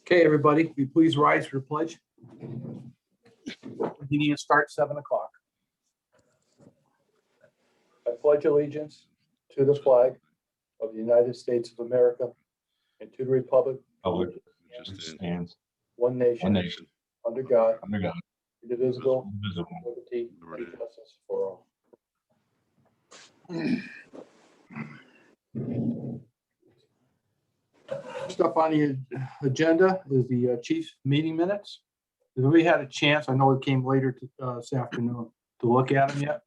Okay, everybody, will you please rise for the pledge? Meeting will start 7 o'clock. I pledge allegiance to the flag of the United States of America and to the republic, Just stands one nation, one nation under God, under God, indivisible, indivisible. liberty, and justice for all. Next up on the agenda is the chief's meeting minutes. Have we had a chance, I know it came later this afternoon, to look at them yet?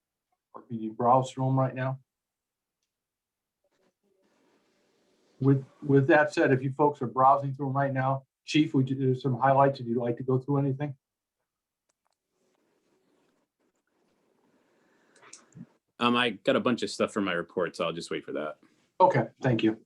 Or can you browse through them right now? With that said, if you folks are browsing through them right now, Chief, would you do some highlights? Would you like to go through anything? I got a bunch of stuff for my report, so I'll just wait for that. Okay, thank you.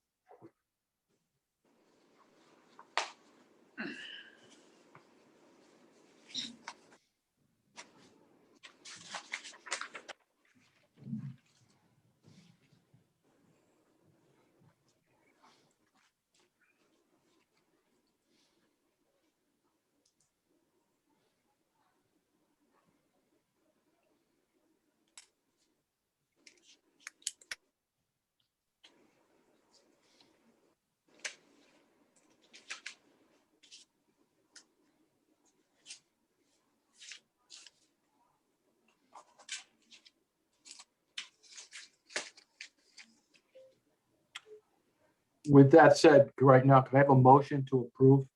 With that said, right now, can I have a motion to approve?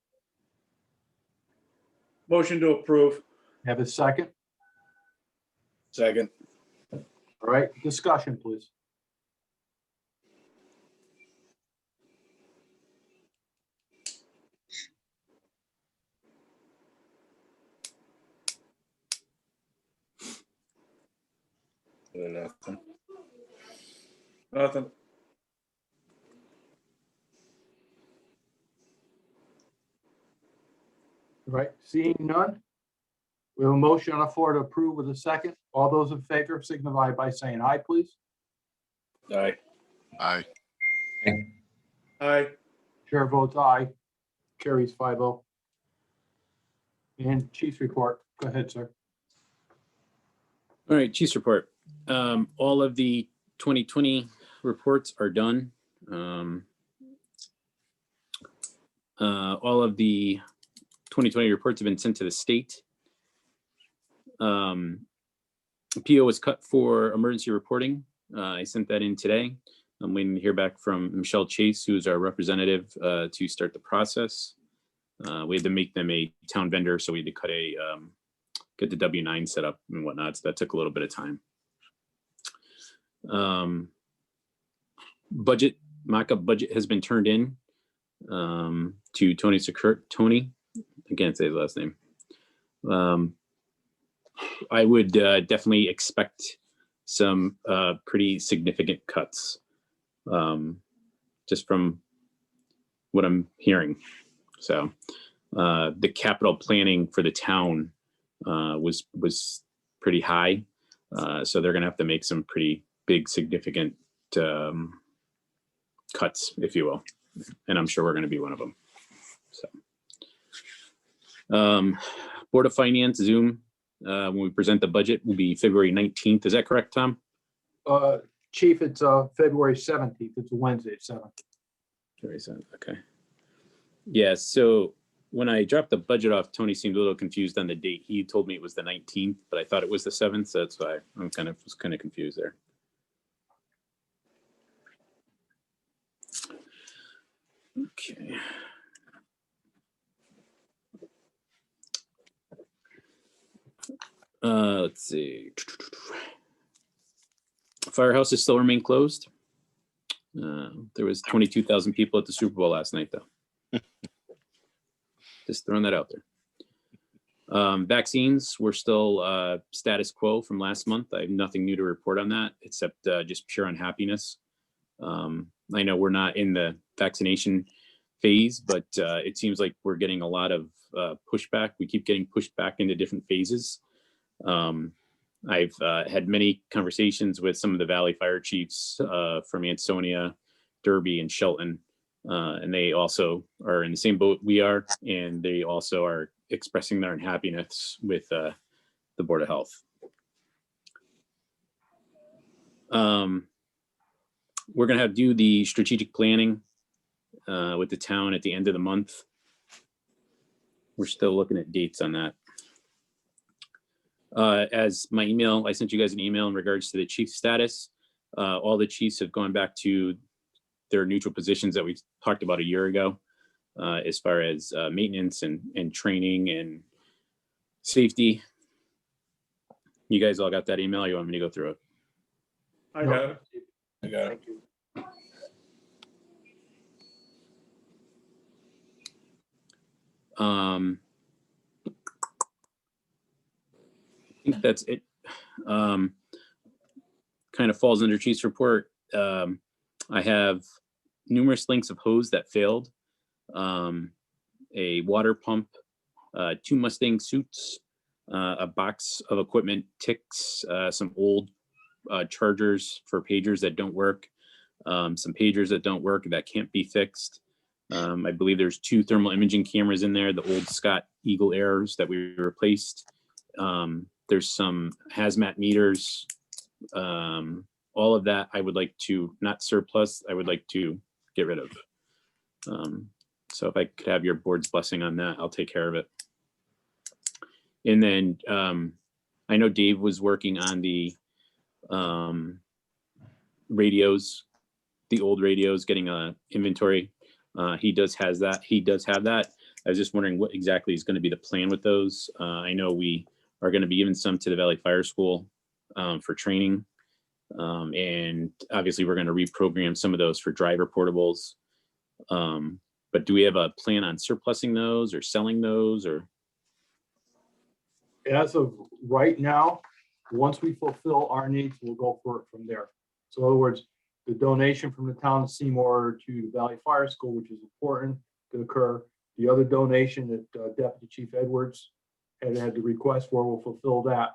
Motion to approve. Have a second? Second. All right, discussion, please. Nothing. Nothing. All right, seeing none. We have a motion on the floor to approve with a second. All those in favor signify by saying aye, please. Aye. Aye. Aye. Chair votes aye. Carries 5-0. And Chief's report. Go ahead, sir. All right, Chief's report. All of the 2020 reports are done. All of the 2020 reports have been sent to the state. PO was cut for emergency reporting. I sent that in today. I'm waiting to hear back from Michelle Chase, who's our representative, to start the process. We had to make them a town vendor, so we had to cut get the W-9 set up and whatnot. So that took a little bit of time. Mock-up budget has been turned in to Tony Securt. Tony, I can't say his last name. I would definitely expect some pretty significant cuts, just from what I'm hearing. So the capital planning for the town was pretty high. So they're gonna have to make some pretty big, significant cuts, if you will. And I'm sure we're gonna be one of them. So Board of Finance Zoom, when we present the budget, will be February 19th. Is that correct, Tom? Chief, it's February 17th. It's a Wednesday at 7. February 7th, okay. Yeah, so when I dropped the budget off, Tony seemed a little confused on the date. He told me it was the 19th, but I thought it was the 7th, so that's why I'm kind of confused there. Okay. Let's see. Firehouses still remain closed. There was 22,000 people at the Super Bowl last night, though. Just throwing that out there. Vaccines were still status quo from last month. I have nothing new to report on that, except just pure unhappiness. I know we're not in the vaccination phase, but it seems like we're getting a lot of pushback. We keep getting pushed back into different phases. I've had many conversations with some of the Valley Fire Chiefs from Ansonia, Derby, and Shelton. And they also are in the same boat we are, and they also are expressing their unhappiness with the Board of Health. We're gonna have do the strategic planning with the town at the end of the month. We're still looking at dates on that. As my email, I sent you guys an email in regards to the chief status. All the chiefs have gone back to their neutral positions that we talked about a year ago, as far as maintenance and training and safety. You guys all got that email? You want me to go through it? I got it. I got it. Thank you. I think that's it. Kind of falls under chief's report. I have numerous lengths of hose that failed, a water pump, 2 Mustang suits, a box of equipment ticks, some old chargers for pagers that don't work, some pagers that don't work that can't be fixed. I believe there's 2 thermal imaging cameras in there, the old Scott Eagle Airs that we replaced. There's some hazmat meters. All of that I would like to not surplus, I would like to get rid of. So if I could have your board's blessing on that, I'll take care of it. And then I know Dave was working on the radios, the old radios, getting a inventory. He does have that. I was just wondering what exactly is going to be the plan with those. I know we are going to be giving some to the Valley Fire School for training. And obviously we're going to reprogram some of those for driver portables. But do we have a plan on surplusing those or selling those, or? As of right now, once we fulfill our needs, we'll go for it from there. So in other words, the donation from the town of Seymour to the Valley Fire School, which is important to occur. The other donation that Deputy Chief Edwards had the request for, we'll fulfill that.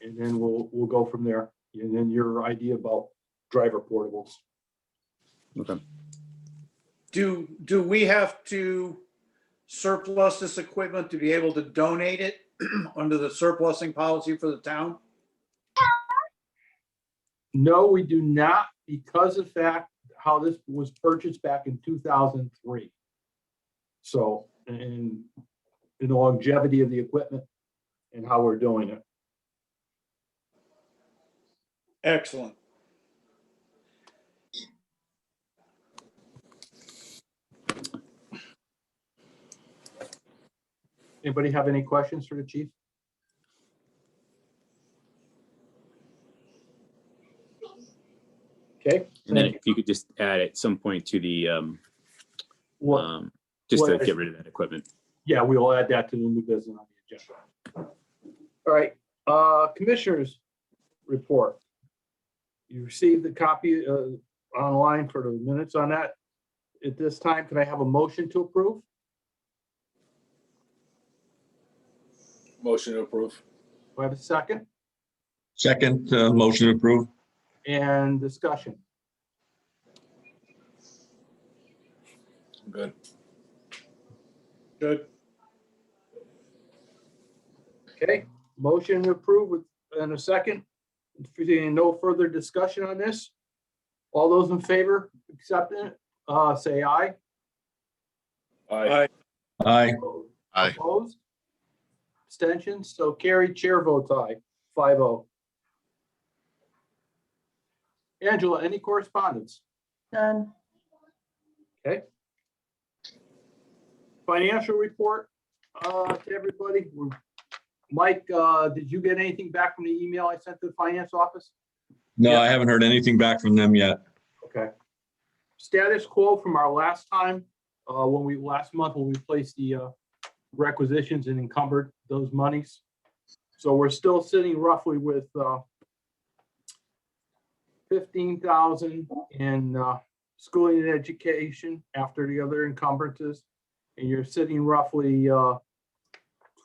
And then we'll go from there. And then your idea about driver portables. Okay. Do we have to surplus this equipment to be able to donate it under the surplusing policy for the town? No, we do not, because of fact, how this was purchased back in 2003. So, and the longevity of the equipment and how we're doing it. Excellent. Anybody have any questions for the chief? Okay. And then if you could just add at some point to the, Well, just to well, get rid of that equipment. yeah, we will add that to the new business on the agenda. All right, commissioners report. You received the copy online for the minutes on that. At this time, can I have a motion to approve? Motion to approve. Do I have a second? Second, motion to approve. And discussion. Good. Good. Okay, motion to approve with, and a second. If there's no further discussion on this, all those in favor accepting it, say aye. Aye. Aye. Aye. Opposed? Abstentions? So carried, chair votes aye, 5-0. Angela, any correspondence? None. Okay. Financial report to everybody. Mike, did you get anything back from the email I sent to the finance office? No, I haven't heard anything back from them yet. Okay. Status quo from our last time, last month when we placed the requisitions and encumbered those monies. So we're still sitting roughly with 15,000 in schooling and education after the other encumbrances. And you're sitting roughly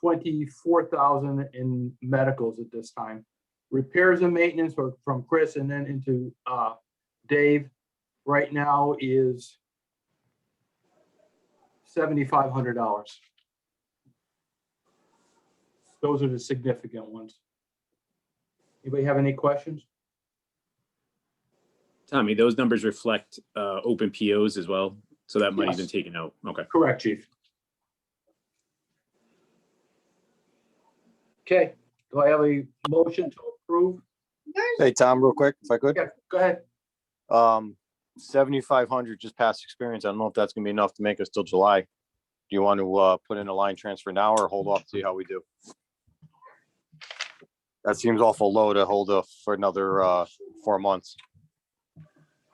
24,000 in medicals at this time. Repairs and maintenance from Chris and then into Dave right now is $7,500. Those are the significant ones. Anybody have any questions? Tommy, those numbers reflect open POs as well, so that money's been Yes. taken out. Okay. Correct, chief. Okay, do I have a motion to approve? Hey, Tom, real quick, if I could. Yeah, go ahead. 7,500 just past experience. I don't know if that's gonna be enough to make us till July. Do you want to put in a line transfer now or hold off, see how we do? That seems awful low to hold off for another 4 months.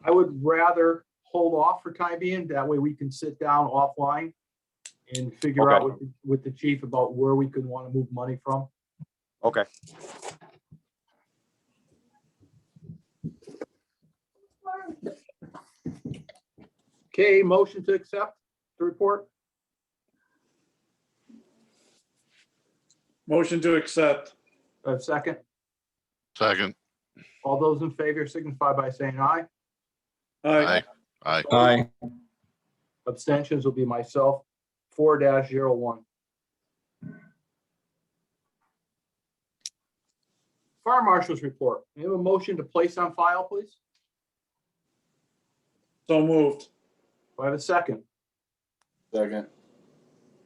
I would rather hold off for time being. That way we can sit down offline and figure Okay. out with the chief about where we could want to move money from. Okay, Okay, motion to accept the report. Motion to accept. A second. Second. All those in favor signify by saying aye. Aye. Aye. Aye. Abstentions will be myself, 4-01. Fire Marshal's report. We have a motion to place on file, please. So moved. Do I have a second? Second.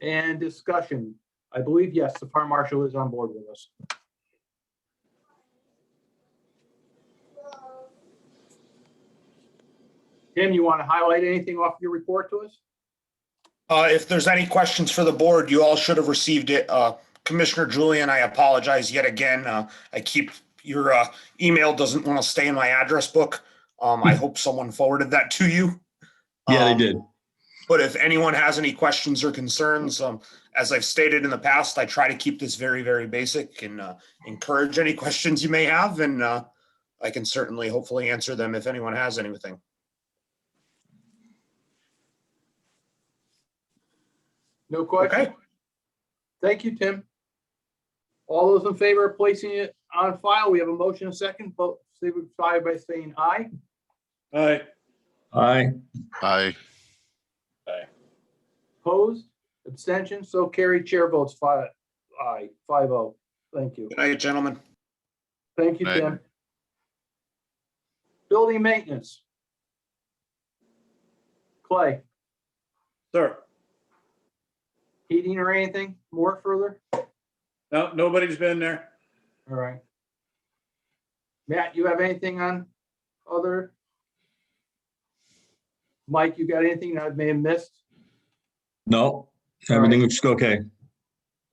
And discussion. I believe, yes, the fire marshal is on board with us. Tim, you want to highlight anything off your report to us? If there's any questions for the board, you all should have received it. Commissioner Julian, I apologize yet again. Your email doesn't want to stay in my address book. I hope someone forwarded that to you. Yeah, they did. But if anyone has any questions or concerns, as I've stated in the past, I try to keep this very, very basic and encourage any questions you may have. And I can certainly hopefully answer them if anyone has anything. No question? Okay. Thank you, Tim. All those in favor of placing it on file, we have a motion, a second, vote signify by saying aye. Aye. Aye. Aye. Opposed, abstentions, so carried, chair votes aye, 5-0. Thank you. Good night, gentlemen. Thank you, Aye. Tim. Building maintenance. Clay, Sir. heating or anything more further? No, nobody's been there. All right. Matt, you have anything on other? Mike, you got anything I may have missed? No, everything looks okay.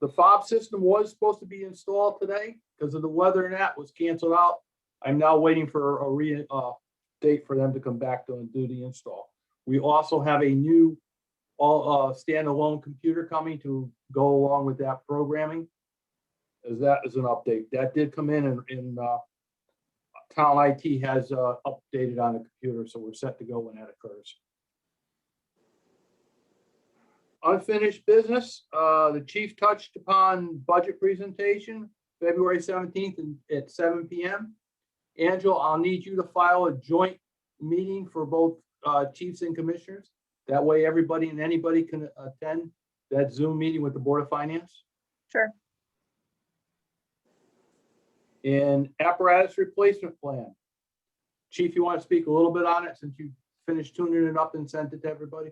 The fob system was supposed to be installed today because of the weather, and that was canceled out. I'm now waiting for a date for them to come back to and do the install. We also have a new standalone computer coming to go along with that programming. As that is an update that did come in, and town IT has updated on the computer, so we're set to go when that occurs. Unfinished business, the chief touched upon budget presentation, February 17th at 7 p.m. Angela, I'll need you to file a joint meeting for both chiefs and commissioners. That way everybody and anybody can attend that Zoom meeting with the Board of Finance. Sure. And apparatus replacement plan. Chief, you want to speak a little bit on it since you finished tuning it up and sent it to everybody?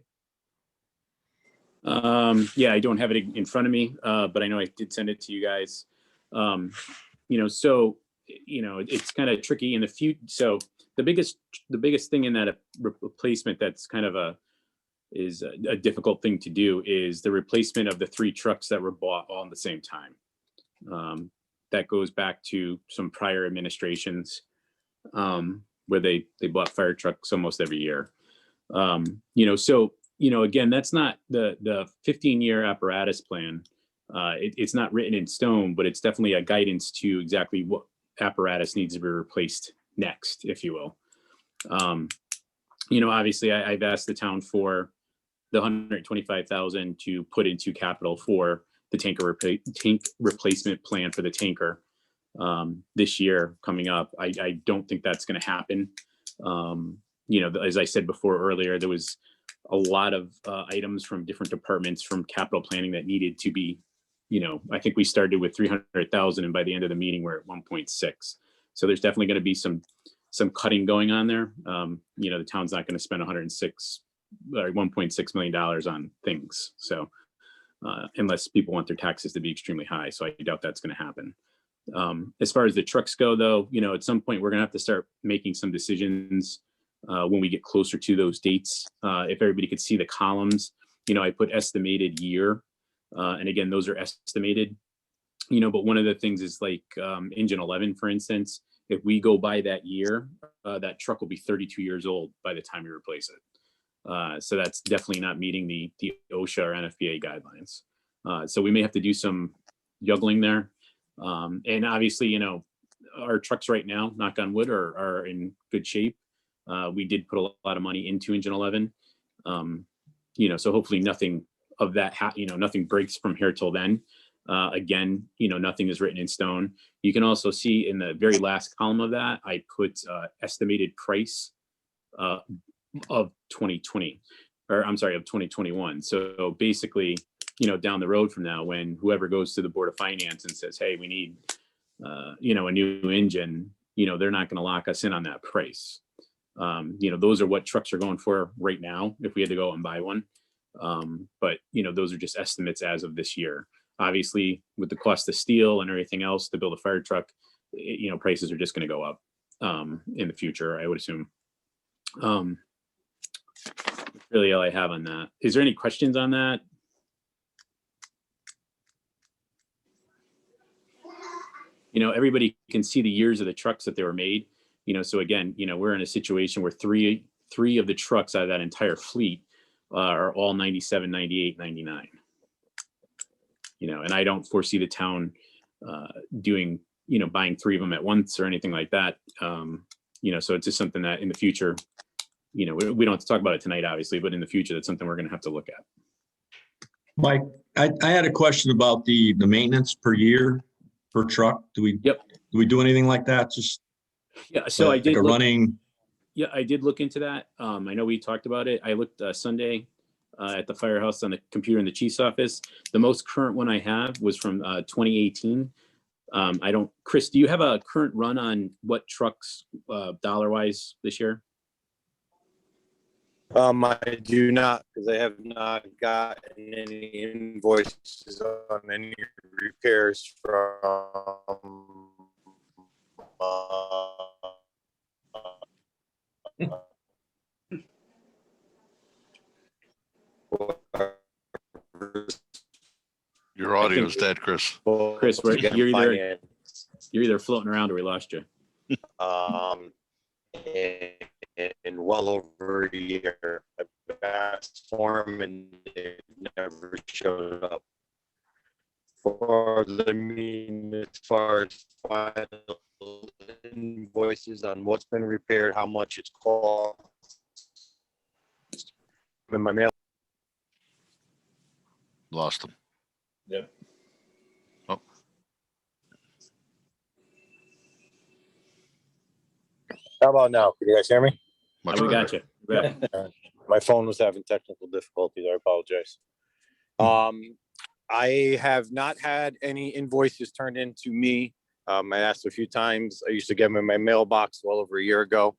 Yeah, I don't have it in front of me, but I know I did send it to you guys. So it's kind of tricky in the future. So the biggest thing in that replacement that's kind of a difficult thing to do is the replacement of the 3 trucks that were bought all at the same time. That goes back to some prior administrations where they bought fire trucks almost every year. Again, that's not the 15-year apparatus plan. It's not written in stone, but it's definitely a guidance to exactly what apparatus needs to be replaced next, if you will. Obviously I've asked the town for the $125,000 to put into capital for the tank replacement plan for the tanker this year coming up. I don't think that's going to happen. As I said before earlier, there was a lot of items from different departments from capital planning that needed to be, I think we started with 300,000 and by the end of the meeting, we're at 1.6. So there's definitely going to be some cutting going on there. The town's not going to spend 1.6 million dollars on things. So unless people want their taxes to be extremely high. So I doubt that's going to happen. As far as the trucks go, though, at some point we're going to have to start making some decisions when we get closer to those dates. If everybody could see the columns, I put estimated year. And again, those are estimated, but one of the things is like engine 11, for instance, if we go by that year, that truck will be 32 years old by the time we replace it. So that's definitely not meeting the OSHA or NFPA guidelines. So we may have to do some juggling there. And obviously, our trucks right now, knock on wood, are in good shape. We did put a lot of money into engine 11. So hopefully nothing of that, nothing breaks from here till then. Again, nothing is written in stone. You can also see in the very last column of that, I put estimated price of 2020, or I'm sorry, of 2021. So basically, down the road from now, when whoever goes to the Board of Finance and says, hey, we need, a new engine, they're not going to lock us in on that price. Those are what trucks are going for right now, if we had to go and buy one. But those are just estimates as of this year. Obviously, with the cost of steel and everything else to build a fire truck, prices are just going to go up in the future, I would assume. Really all I have on that. Is there any questions on that? Everybody can see the years of the trucks that they were made. So again, we're in a situation where three of the trucks out of that entire fleet are all 97, 98, 99. And I don't foresee the town doing, buying three of them at once or anything like that. So it's just something that in the future, we don't have to talk about it tonight, obviously, but in the future, that's something we're going to have to look at. Mike, I had a question about the maintenance per year per truck. Do we do anything like that? Just so I did look, I did look into that. I know we talked about it. I looked Sunday at the firehouse on the computer in the chief's office. The most current one I have was from 2018. Chris, do you have a current run on what trucks dollar wise this year? I do not, because I have not gotten any invoices on any repairs from Your audio's dead, Chris. Chris, you're either floating around or we lost you. In well over a year. I've asked for them and they never showed up. For the as far as final invoices on what's been repaired, how much it's cost. In my mail. Lost him. Yep. Oh. How about now? Can you guys hear me? Much We better. got you. Yeah. My phone was having technical difficulties. I apologize. I have not had any invoices turned in to me. I asked a few times. I used to get them in my mailbox well over a year ago.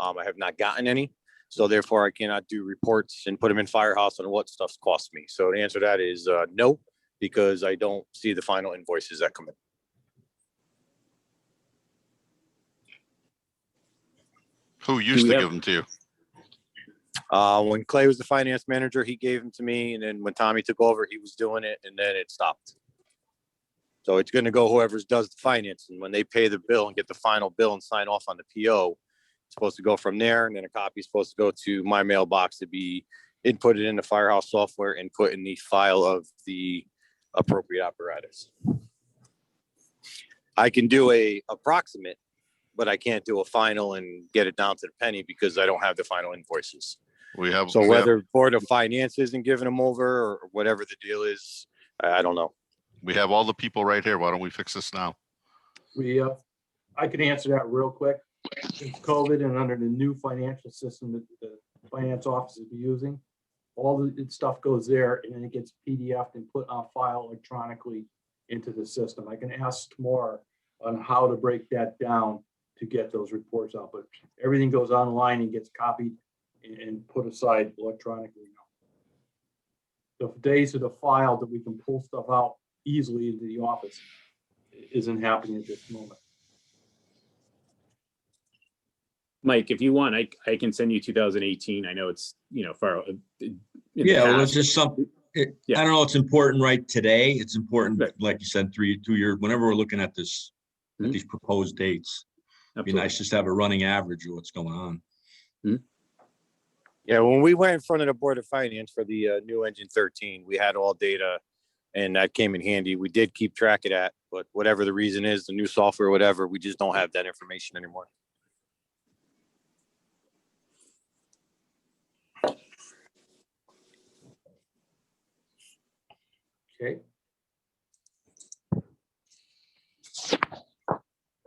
I have not gotten any. So therefore, I cannot do reports and put them in Firehouse on what stuff's cost me. So the answer to that is no, because I don't see the final invoices that come in. Who used to give them to you? When Clay was the finance manager, he gave them to me. And then when Tommy took over, he was doing it and then it stopped. So it's going to go whoever does the finance. And when they pay the bill and get the final bill and sign off on the PO, it's supposed to go from there. And then a copy is supposed to go to my mailbox to be inputted in the Firehouse software and put in the file of the appropriate apparatus. I can do a approximate, but I can't do a final and get it down to the penny because I don't have the final invoices. So whether Board of Finance isn't giving them over or whatever the deal is, I don't know. We have all the people right here. Why don't we fix this now? I can answer that real quick. Since COVID and under the new financial system that the finance office is using, all the stuff goes there and then it gets PDF'd and put on file electronically into the system. I can ask more on how to break that down to get those reports out, but everything goes online and gets copied and put aside electronically now. The days of the file that we can pull stuff out easily into the office isn't happening at this moment. Mike, if you want, I can send you 2018. I know it's, far. Yeah, well, it's just something, I Yeah. don't know, it's important right today. It's important, Right. like you said, 2 years, whenever we're looking at this, at Mhm. these proposed dates. It'd be Absolutely. nice just to have a running average of what's going on. Yeah, when we went in front of the Board of Finance for the new engine 13, we had all data and that came in handy. We did keep track of that, but whatever the reason is, the new software, whatever, we just don't have that information anymore. Okay.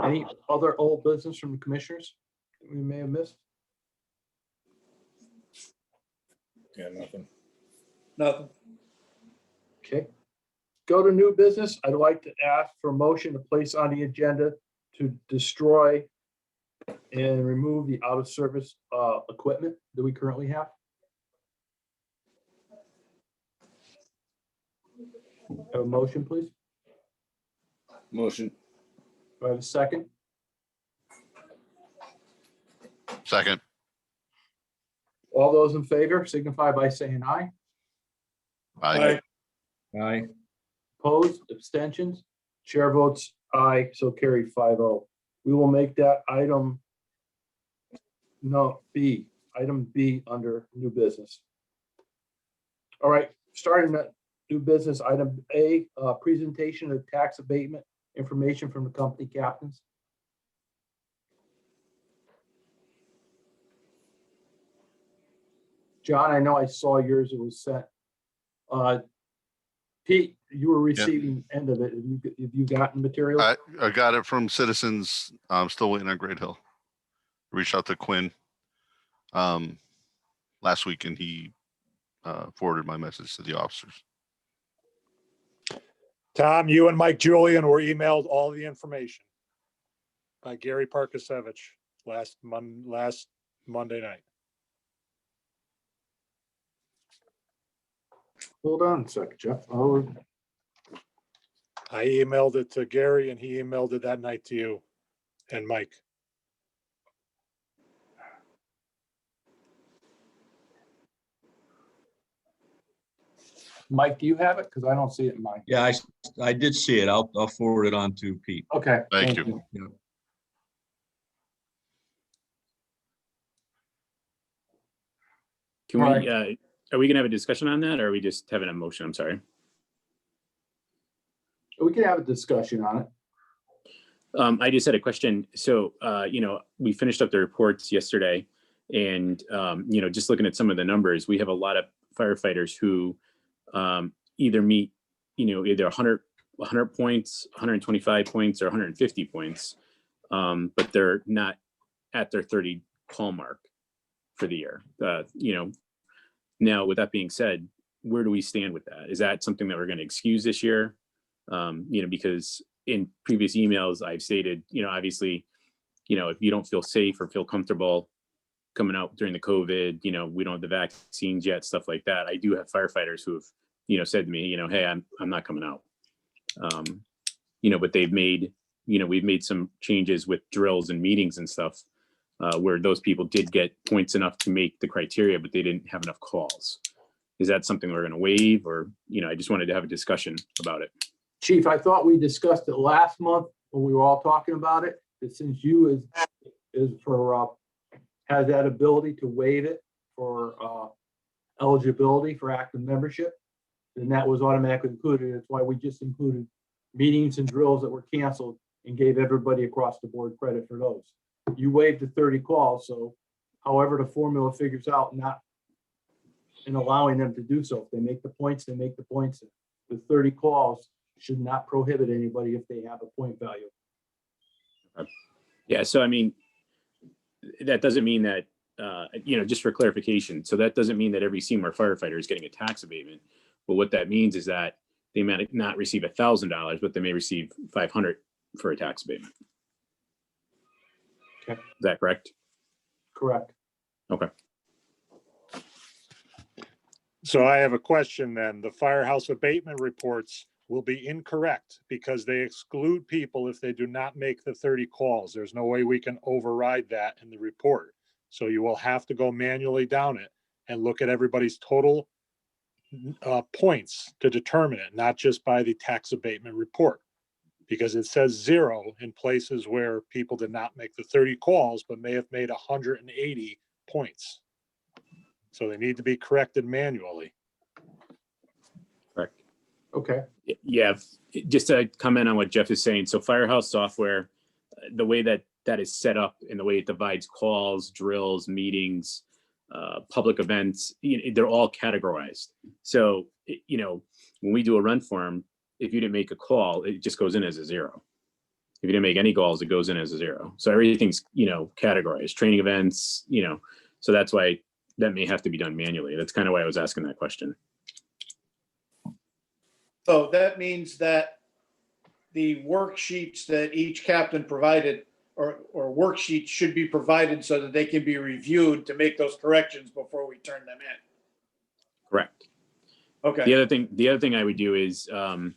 Any other old business from the commissioners that we may have missed? Yeah, nothing. Nothing. Okay. Go to new business. I'd like to ask for a motion to place on the agenda to destroy and remove the out of service equipment that we currently have. Have a motion, please. Motion. Do I have a second? Second. All those in favor signify by saying aye. Aye. Aye. Opposed, abstentions? Chair votes aye, so carried 5-0. We will make that item item B under new business. All right, starting at new business, item A, presentation of tax abatement information from the company captains. John, I know I saw yours, it was sent. Pete, you were receiving end of it. Have you gotten material? I got it from Citizens. I'm still waiting on Great Hill. Reached out to Quinn last week and he forwarded my message to the officers. Tom, you and Mike Julian were emailed all the information by Gary Parkasevich last Monday night. Hold on a second, Jeff. Oh, I emailed it to Gary and he emailed it that night to you and Mike. Mike, do you have it? Because I don't see it in mine. Yeah, I did see it. I'll forward it on to Pete. Okay. Thank you. Can we, Right. are we gonna have a discussion on that or are we just having a motion? I'm sorry. We can have a discussion on it. I just had a question. So, we finished up the reports yesterday and, just looking at some of the numbers, we have a lot of firefighters who either meet, either 100 points, 125 points or 150 points, but they're not at their 30 call mark for the year. Now with that being said, where do we stand with that? Is that something that we're going to excuse this year? Because in previous emails I've stated, obviously, if you don't feel safe or feel comfortable coming out during the COVID, we don't have the vaccines yet, stuff like that. I do have firefighters who have, said to me, hey, I'm not coming out. But they've made, we've made some changes with drills and meetings and stuff where those people did get points enough to make the criteria, but they didn't have enough calls. Is that something we're going to waive or, I just wanted to have a discussion about it. Chief, I thought we discussed it last month when we were all talking about it, that since you has that ability to waive it for eligibility for active membership, then that was automatically included. That's why we just included meetings and drills that were canceled and gave everybody across the board credit for those. You waived the 30 calls, so however the formula figures out, not in allowing them to do so. If they make the points, they make the points. The 30 calls should not prohibit anybody if they have a point value. Yeah. So, that doesn't mean that, just for clarification, so that doesn't mean that every Seymour firefighter is getting a tax abatement. But what that means is that they may not receive $1,000, but they may receive 500 for a tax abatement. Okay. Is that correct? Correct. Okay. So I have a question then. The firehouse abatement reports will be incorrect because they exclude people if they do not make the 30 calls. There's no way we can override that in the report. So you will have to go manually down it and look at everybody's total points to determine it, not just by the tax abatement report. Because it says 0 in places where people did not make the 30 calls, but may have made 180 points. So they need to be corrected manually. Correct. Okay. Yeah, just to comment on what Jeff is saying. So Firehouse software, the way that is set up and the way it divides calls, drills, meetings, public events, they're all categorized. So, when we do a run form, if you didn't make a call, it just goes in as a 0. If you didn't make any calls, it goes in as a 0. So everything's, categorized, training events, so that's why that may have to be done manually. That's kind of why I was asking that question. So that means that the worksheets that each captain provided or worksheets should be provided so that they can be reviewed to make those corrections before we turn them in. Correct. Okay. The other thing I would do is, I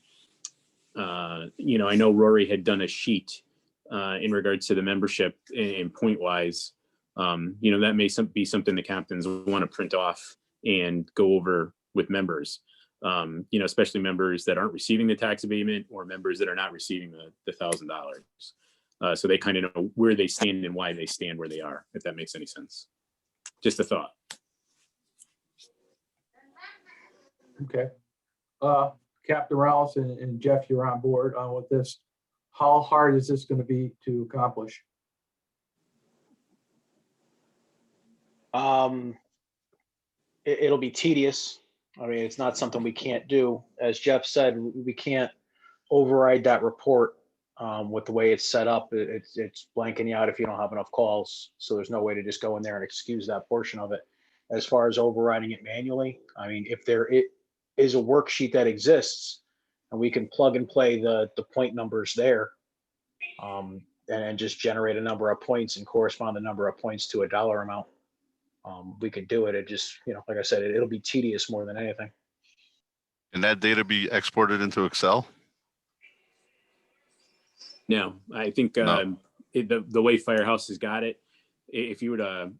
know Rory had done a sheet in regards to the membership and point wise. That may be something the captains want to print off and go over with members. Especially members that aren't receiving the tax abatement or members that are not receiving the $1,000. So they kind of know where they stand and why they stand where they are, if that makes any sense. Just a thought. Okay. Captain Rouse and Jeff, you're on board with this. How hard is this going to be to accomplish? It'll be tedious. I mean, it's not something we can't do. As Jeff said, we can't override that report with the way it's set up. It's blanking you out if you don't have enough calls. So there's no way to just go in there and excuse that portion of it. As far as overriding it manually, I mean, if there is a worksheet that exists and we can plug and play the point numbers there and just generate a number of points and correspond the number of points to a dollar amount, we could do it. It just, like I said, it'll be tedious more than anything. Can that data be exported into Excel? No, I think No. The way Firehouse has got it, if you were to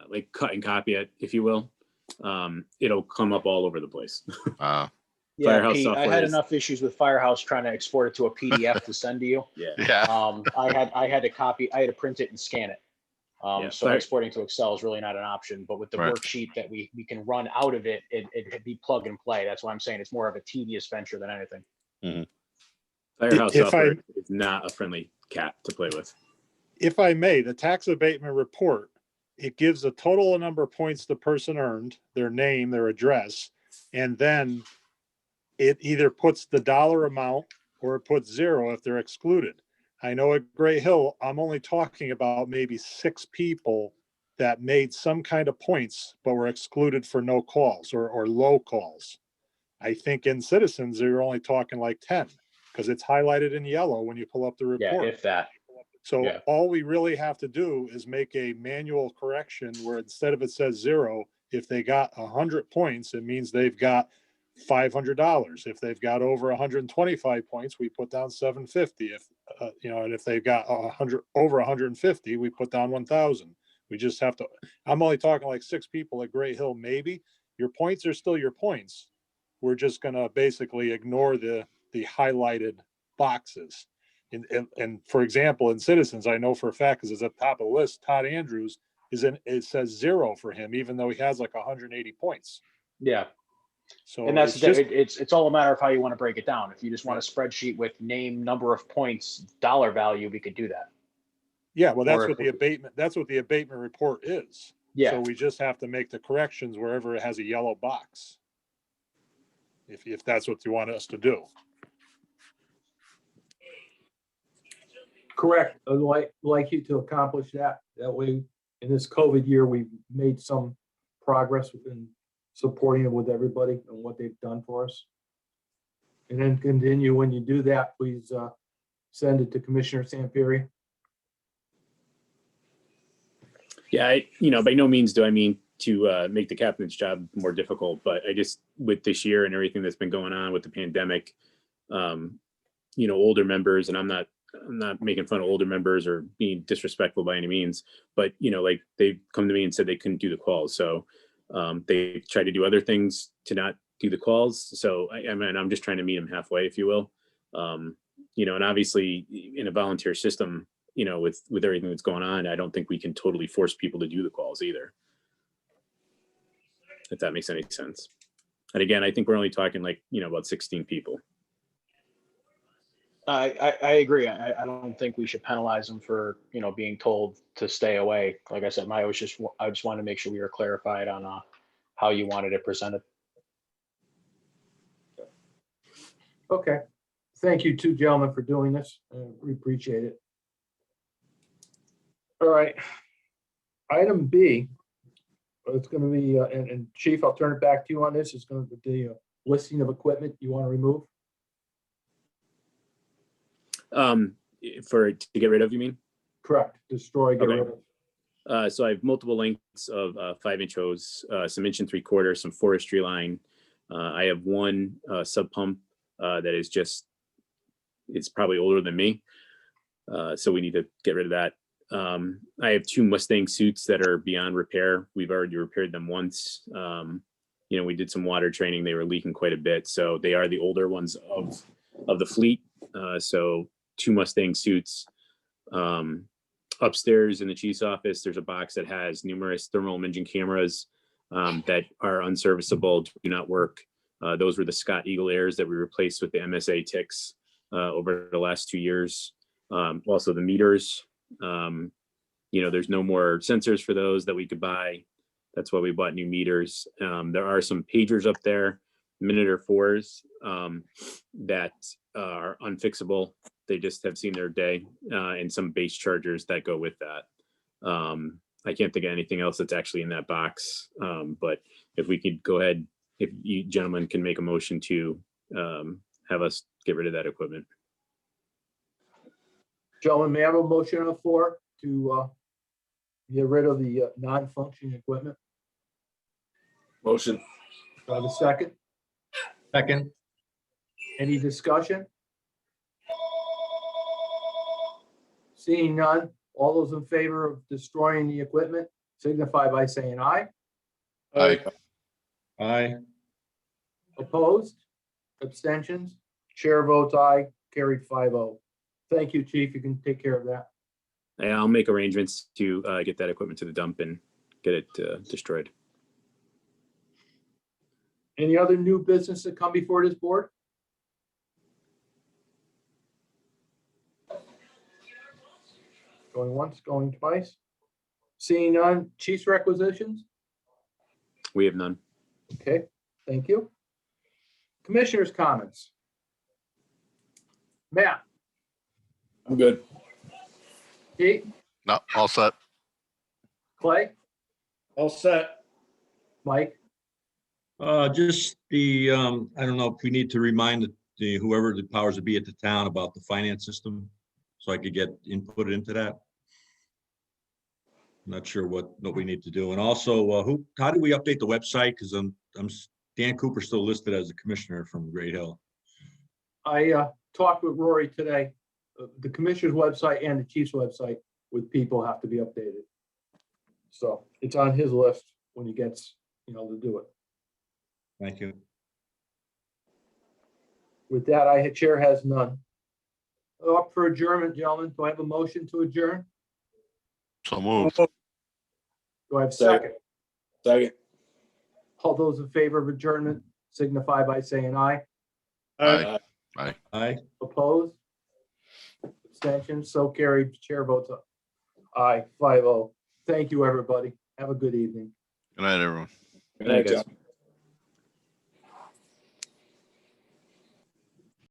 like cut and copy it, if you will, it'll come up all over the place. Yeah, Firehouse Pete, I software had is- enough issues with Firehouse trying to export it to a PDF to send to you. Yeah. Yeah. I had to print it and scan it. Yeah, So Fire- exporting to Excel is really not an option, but with the Right. worksheet that we can run out of it, it'd be plug and play. That's why I'm saying it's more of a tedious venture than anything. Firehouse If software I- is not a friendly cat to play with. If I may, the tax abatement report, it gives a total number of points the person earned, their name, their address, and then it either puts the dollar amount or it puts 0 if they're excluded. I know at Gray Hill, I'm only talking about maybe 6 people that made some kind of points, but were excluded for no calls or low calls. I think in Citizens, you're only talking like 10 because it's highlighted in yellow when you pull up the Yeah, report. if that. So Yeah. all we really have to do is make a manual correction where instead of it says 0, if they got 100 points, it means they've got $500. If they've got over 125 points, we put down 750. If and if they've got over 150, we put down 1,000. We just have to. I'm only talking like 6 people at Gray Hill. Maybe your points are still your points. We're just gonna basically ignore the highlighted boxes. And for example, in Citizens, I know for a fact because it's at the top of the list, Todd Andrews it says 0 for him, even though he has like 180 points. Yeah. So And that's it's just, it's all a matter of how you want to break it down. If you just want a spreadsheet with name, number of points, dollar value, we could do that. yeah, well, that's or what the abatement report is. Yeah. So we just have to make the corrections wherever it has a yellow box. If that's what you want us to do. Correct. I'd like you to accomplish that. That way in this COVID year, we've made some progress in supporting it with everybody and what they've done for us. And then continue, when you do that, please send it to Commissioner Sampieri. Yeah, by no means do I mean to make the captain's job more difficult, but I just, with this year and everything that's been going on with the pandemic, older members, and I'm not making fun of older members or being disrespectful by any means, but like they've come to me and said they couldn't do the calls. So they tried to do other things to not do the calls. So I'm just trying to meet them halfway, if you will. And obviously in a volunteer system, with everything that's going on, I don't think we can totally force people to do the calls either. If that makes any sense. And again, I think we're only talking like, about 16 people. I agree. I don't think we should penalize them for, being told to stay away. Like I said, I just wanted to make sure we were clarified on how you wanted it presented. Okay. Thank you two gentlemen for doing this. We appreciate it. All right. Item B, it's going to be, and Chief, I'll turn it back to you on this. It's going to be a listing of equipment you want to remove. To get rid of, you mean? Correct. Destroy, get rid Okay. of. So I have multiple lengths of 5-inch hose, some 1 3/4, some forestry line. I have one sub pump that is it's probably older than me. So we need to get rid of that. I have 2 Mustang suits that are beyond repair. We've already repaired them once. We did some water training. They were leaking quite a bit. So they are the older ones of the fleet. So 2 Mustang suits. Upstairs in the chief's office, there's a box that has numerous thermal imaging cameras that are unserviceable, do not work. Those were the Scott Eagle Airs that we replaced with the MSA ticks over the last 2 years. Also the meters, there's no more sensors for those that we could buy. That's why we bought new meters. There are some pagers up there, Monitor 4s, that are unfixable. They just have seen their day, and some base chargers that go with that. I can't think of anything else that's actually in that box. But if we could go ahead, if you gentlemen can make a motion to have us get rid of that equipment. Gentlemen, may I have a motion on the floor to get rid of the non-functioning equipment? Motion. Do I have a second? Second. Any discussion? Seeing none, all those in favor of destroying the equipment signify by saying aye. Aye. Aye. Opposed? Abstentions? Chair votes aye, carried 5-0. Thank you, Chief. You can take care of that. And I'll make arrangements to get that equipment to the dump and get it destroyed. Any other new business that come before this board? Going once, going twice. Seeing none, Chief's requisitions? We have none. Okay, thank you. Commissioners' comments. Matt, I'm good. Pete, No, all set. Clay, All set. Mike, Just the, I don't know if we need to remind whoever the powers that be at the town about the finance system, so I could get input into that. Not sure what we need to do. And also, how do we update the website? Because Dan Cooper still listed as a commissioner from Great Hill. I talked with Rory today. The commissioner's website and the chief's website with people have to be updated. So it's on his list when he gets, to do it. Thank you. With that, chair has none. Up for adjournment, gentlemen. Do I have a motion to adjourn? So moved. Do I have a second? Second. All those in favor of adjournment signify by saying aye. Aye. Aye. Opposed? Abstentions? So carried. Chair votes aye, 5-0. Thank you, everybody. Have a good evening. Good night, everyone. Good night, guys.